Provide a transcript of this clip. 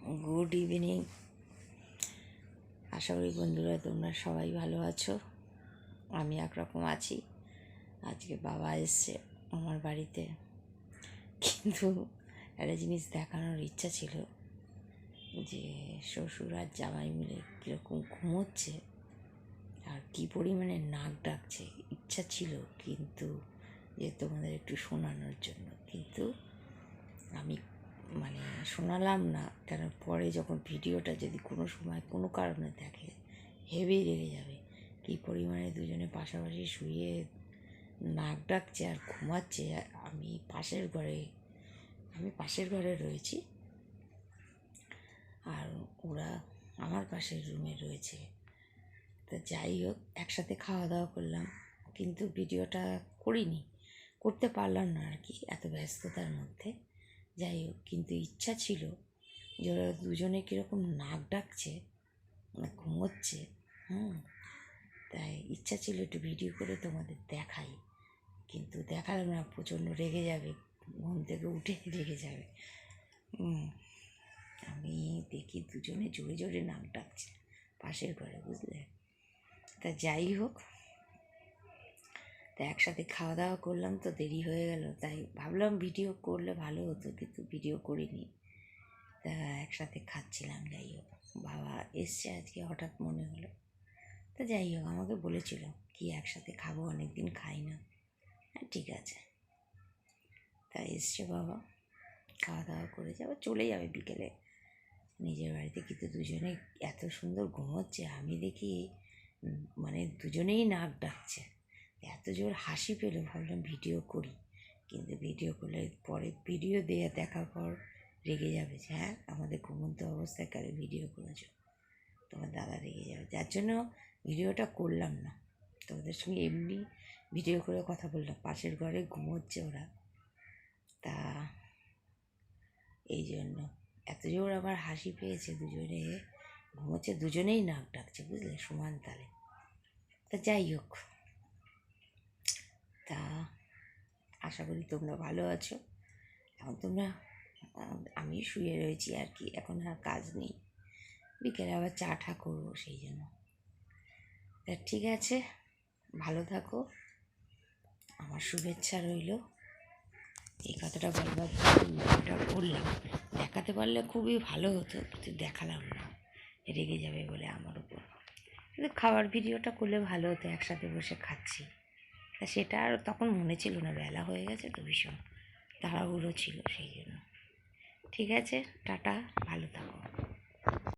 Good evening. আশা করি বন্ধুরা তোমরা সবাই ভালো আছো। আমি একরকম আছি। আজকে বাবা এসছে আমার বাড়িতে, কিন্তু একটা জিনিস দেখানোর ইচ্ছা ছিল যে শ্বশুর আর জামাই মিলে কীরকম ঘুমোচ্ছে আর কী পরিমাণে নাক ডাকছে। ইচ্ছা ছিল কিন্তু যে তোমাদের একটু শোনানোর জন্য, কিন্তু আমি শোনালাম না, কেন পরে যখন ভিডিওটা যদি কোনো সময় কোনো কারণে দেখে হেভি রেগে যাবে। কী পরিমাণে দুজনে পাশাপাশি শুয়ে নাক ডাকছে আর ঘুমাচ্ছে। আমি পাশের ঘরে রয়েছি আর ওরা আমার পাশের রুমে রয়েছে। তা যাই হোক, একসাথে খাওয়া দাওয়া করলাম, কিন্তু ভিডিওটা করতে পারলাম না আর কি, এত ব্যস্ততার মধ্যে। যাই হোক, কিন্তু ইচ্ছা ছিল যে ওরা দুজনে কীরকম নাক ডাকছে, ঘুমোচ্ছে। তাই ইচ্ছা ছিল একটু ভিডিও করে তোমাদের দেখাই, কিন্তু দেখালাম না, প্রচণ্ড রেগে যাবে, ঘুম থেকে উঠে রেগে যাবে। আমি দেখি দুজনে জোরে জোরে নাক ডাকছে পাশের ঘরে, বুঝলে। তা যাই হোক, তা একসাথে খাওয়া দাওয়া করলাম, তো দেরি হয়ে গেল, তাই ভাবলাম ভিডিও করলে ভালো হতো, কিন্তু ভিডিও করিনি। তা একসাথে খাচ্ছিলাম। যাই হোক, বাবা এসছে আজকে, হঠাৎ মনে হলো। তা যাই হোক, আমাকে বলেছিল কি একসাথে খাবো, অনেক দিন খাই না। হ্যাঁ, ঠিক আছে। তা এসছে বাবা, খাওয়া দাওয়া করে যাবে, চলে যাবে বিকেলে নিজের বাড়িতে। কিন্তু দুজনে এত সুন্দর ঘুমোচ্ছে, আমি দেখি দুজনেই নাক ডাকছে। এত জোর হাসি পেল, ভাবলাম ভিডিও করি, কিন্তু ভিডিও করলে পরে ভিডিও দেখার পর রেগে যাবে যে হ্যাঁ, আমাদের ঘুমন্ত অবস্থায় কালে ভিডিও করেছো, তোমার দাদা রেগে যাবে। যার জন্য ভিডিওটা করলাম না, তোমাদের সঙ্গে এমনি ভিডিও করে কথা বললাম। পাশের ঘরে ঘুমোচ্ছে ওরা, তা এই জন্য এত জোর আমার হাসি পেয়েছে। দুজনে ঘুমোচ্ছে, দুজনেই নাক ডাকছে, বুঝলে, সমান তালে। তা যাই হোক, তা আশা করি তোমরা ভালো আছো। এখন আমি শুয়ে রয়েছি আর কি, এখন আর কাজ নেই, বিকেলে আবার চা টা করবো, সেই জন্য। তা ঠিক আছে, ভালো থাকো, আমার শুভেচ্ছা রইল। এই কথাটা বলবার ভিডিওটা করলাম, দেখাতে পারলে খুবই ভালো হতো, কিন্তু দেখালাম না, রেগে যাবে বলে আমার উপর। কিন্তু খাওয়ার ভিডিওটা করলে ভালো হতো, একসাথে বসে খাচ্ছি। তা সেটা আর তখন মনে ছিল না, বেলা হয়ে গেছে তো, ভীষণ তাড়াহুড়ো ছিল, সেই জন্য। ঠিক আছে, টাটা, ভালো থাকো।